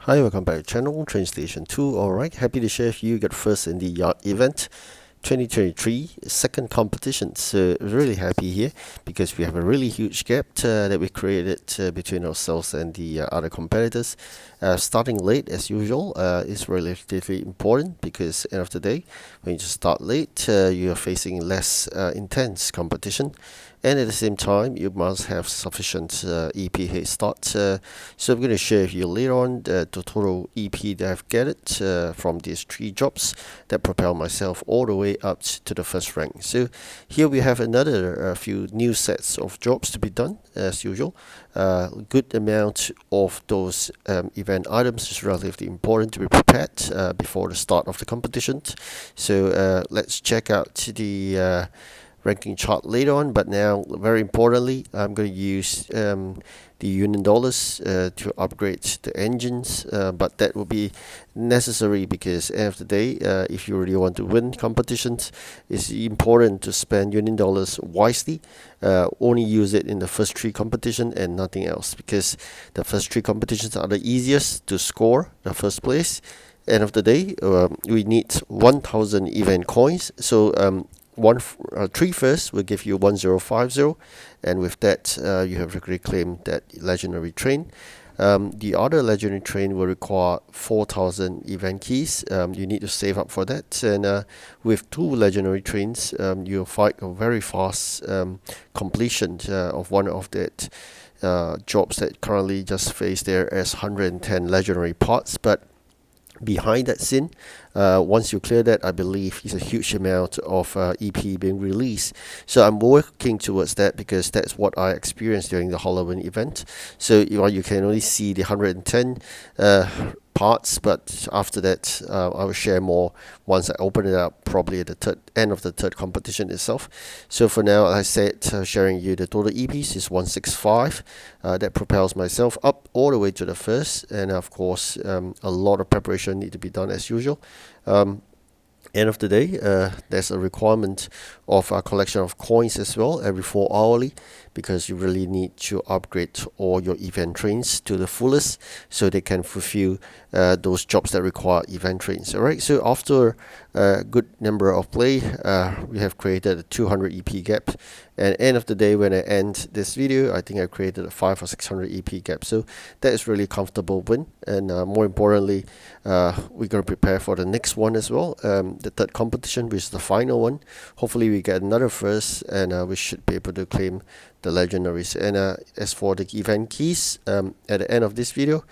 Hi, welcome back to the channel, TrainStation2. Alright, happy to share with you got first in the yacht event 2023 second competition. So really happy here because we have a really huge gap that we created between ourselves and the other competitors. Starting late as usual is relatively important because end of the day when you just start late you are facing less intense competition, and at the same time you must have sufficient EP head start. So I'm going to share with you later on the total EP that I've gathered from these 3 jobs that propel myself all the way up to the first rank. So here we have another few new sets of jobs to be done as usual. Good amount of those event items is relatively important to be prepared before the start of the competition. So let's check out the ranking chart later on, but now very importantly I'm going to use the Union dollars to upgrade the engines, but that will be necessary because end of the day if you really want to win competitions, it's important to spend Union dollars wisely. Only use it in the first 3 competitions and nothing else, because the first 3 competitions are the easiest to score the first place. End of the day we need 1000 event coins, so 3 first will give you 1050, and with that you have reclaimed that legendary train. The other legendary train will require 4000 event keys. You need to save up for that, and with 2 legendary trains you'll find a very fast completion of one of that jobs that currently just face there as 110 legendary parts. But behind that scene, once you clear that, I believe is a huge amount of EP being released. So I'm working towards that because that's what I experienced during the Halloween event. So you can only see the 110 parts, but after that I will share more once I open it up, probably at the end of the third competition itself. So for now, as I said, sharing you the total EPs is 165. That propels myself up all the way to the first, and of course a lot of preparation need to be done as usual. End of the day, there's a requirement of a collection of coins as well every 4 hourly, because you really need to upgrade all your event trains to the fullest so they can fulfill those jobs that require event trains. Alright, so after a good number of play, we have created a 200 EP gap, and end of the day when I end this video, I think I created a 500 or 600 EP gap. So that is really comfortable win, and more importantly we're going to prepare for the next one as well, the third competition, which is the final one. Hopefully we get another first, and we should be able to claim the legendaries. And as for the event keys, at the end of this video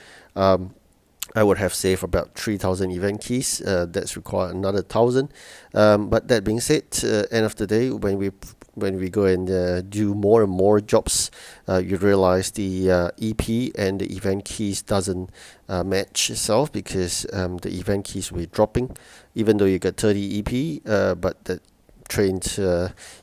I would have saved about 3000 event keys. That's required another 1000, but that being said, end of the day when we go and do more and more jobs, you realize the EP and the event keys doesn't match itself, because the event keys will be dropping even though you get 30 EP, but the trained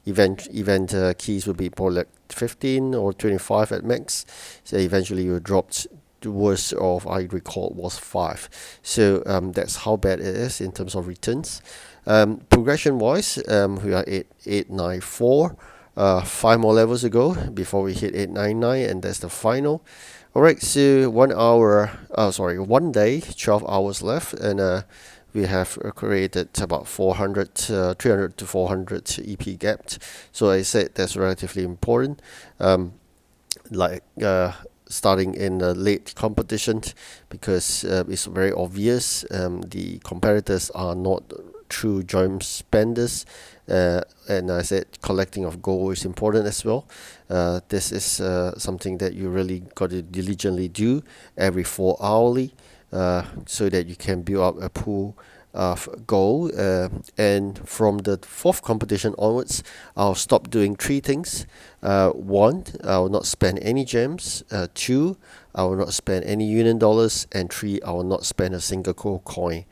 event keys will be more like 15 or 25 at max. So eventually you dropped, the worst of I recall was 5. So that's how bad it is in terms of returns. Progression wise, we are at 894, 5 more levels to go before we hit 899, and that's the final. Alright, so 1 day, 12 hours left, and we have created about 300 to 400 EP gaps. So I said that's relatively important. Starting in the late competition, because it's very obvious the competitors are not true gem spenders, and I said collecting of gold is important as well. This is something that you really got to diligently do every 4 hourly, so that you can build up a pool of gold, and from the 4th competition onwards I'll stop doing 3 things. 1, I will not spend any gems. 2, I will not spend any Union dollars, and 3, I will not spend a single gold coin,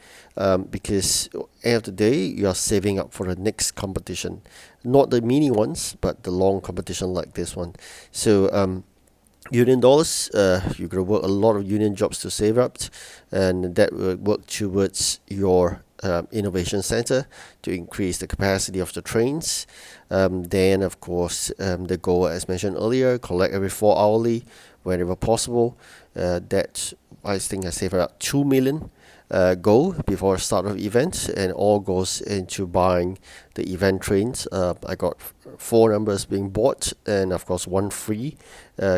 because end of the day you are saving up for the next competition, not the mini ones but the long competition like this one. So Union dollars, you're going to work a lot of union jobs to save up, and that will work towards your innovation center to increase the capacity of the trains. Then of course the goal, as mentioned earlier, collect every 4 hourly whenever possible. That I think I saved about 2 million gold before the start of events, and all goes into buying the event trains. I got 4 numbers being bought, and of course 1 free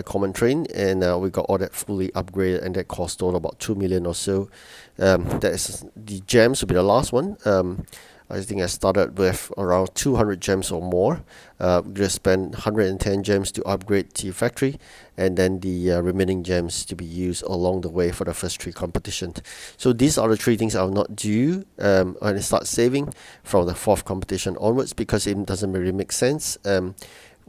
common train, and we got all that fully upgraded, and that cost total about 2 million or so. That is the gems will be the last one. I think I started with around 200 gems or more. We just spent 110 gems to upgrade the factory, and then the remaining gems to be used along the way for the first 3 competitions. So these are the 3 things I will not do when I start saving from the 4th competition onwards, because it doesn't really make sense.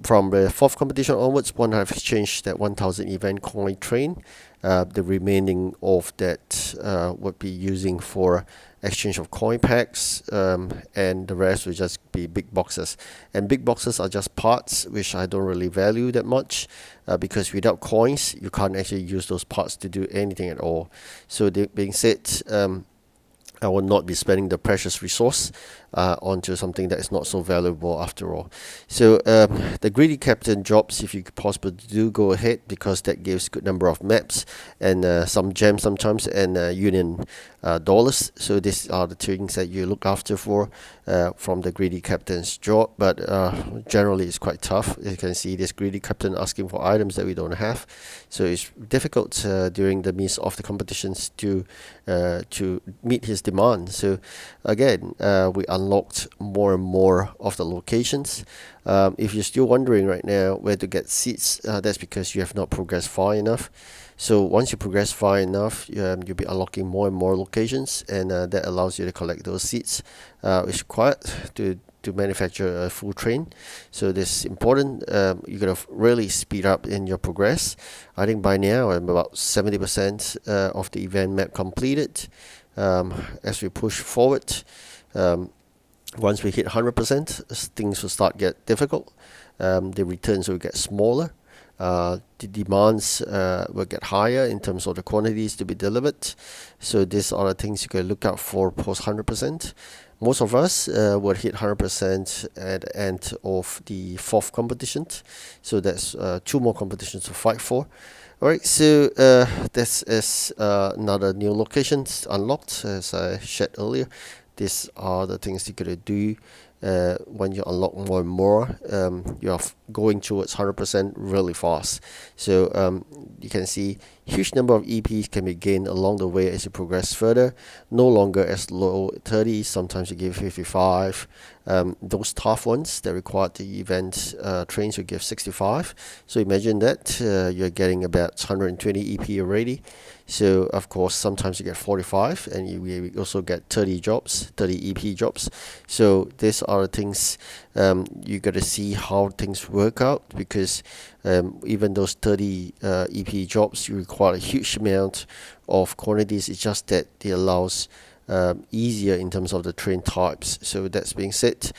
From the 4th competition onwards, once I've exchanged that 1000 event coin train, the remaining of that would be using for exchange of coin packs, and the rest will just be big boxes. And big boxes are just parts which I don't really value that much, because without coins you can't actually use those parts to do anything at all. So that being said, I will not be spending the precious resource onto something that is not so valuable after all. So the greedy captain jobs, if you possibly do, go ahead, because that gives good number of maps and some gems sometimes, and union dollars. So these are the things that you look after for from the greedy captain's job. But generally it's quite tough. You can see this greedy captain asking for items that we don't have, so it's difficult during the midst of the competitions to meet his demand. So again, we unlocked more and more of the locations. If you're still wondering right now where to get seats, that's because you have not progressed far enough. So once you progress far enough, you'll be unlocking more and more locations, and that allows you to collect those seats, which is required to manufacture a full train. So this is important. You're gonna really speed up in your progress. I think by now I'm about 70% of the event map completed. As we push forward, once we hit 100%, things will start get difficult. The returns will get smaller. The demands will get higher in terms of the quantities to be delivered. So these are the things you can look out for post 100%. Most of us will hit 100% at the end of the 4th competition. So that's 2 more competitions to fight for. Alright, so this is another new locations unlocked, as I shared earlier. These are the things you're gonna do when you unlock more and more. You are going towards 100% really fast. So you can see huge number of EPs can be gained along the way as you progress further. No longer as low 30, sometimes you give 55. Those tough ones that require the event trains will give 65. So imagine that you're getting about 120 EP already. So of course sometimes you get 45, and you also get 30 jobs, 30 EP jobs. So these are the things you got to see how things work out, because even those 30 EP jobs, you require a huge amount of quantities. It's just that it allows easier in terms of the train types. So that's being said,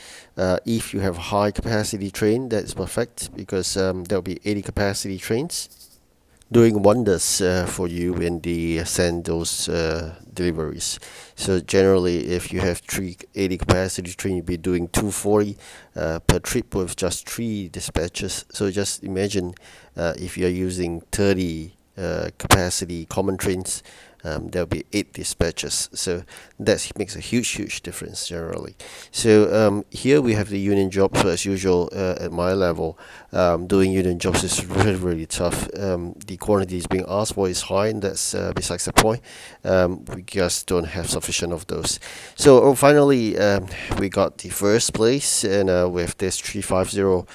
if you have a high capacity train, that's perfect, because there'll be 80 capacity trains doing wonders for you when they send those deliveries. So generally, if you have 380 capacity train, you'll be doing 240 per trip with just 3 dispatches. So just imagine if you're using 30 capacity common trains, there'll be 8 dispatches. So that makes a huge difference generally. So here we have the union jobs. So as usual, at my level, doing union jobs is really tough. The quantities being asked for is high, and that's besides the point. We just don't have sufficient of those. So finally, we got the first place, and with this 350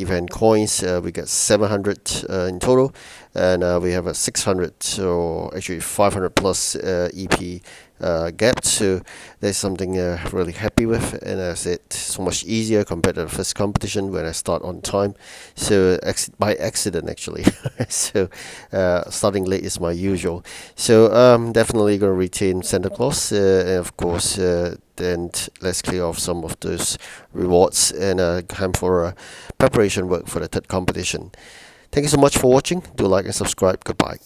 event coins, we got 700 in total, and we have a 600, or actually 500 plus EP gap. So that's something really happy with, and as I said, so much easier compared to the first competition when I start on time. So by accident actually. So starting late is my usual. So definitely gonna retain Santa Claus, and of course then let's clear off some of those rewards, and time for preparation work for the 3rd competition. Thank you so much for watching. Do like and subscribe. Goodbye.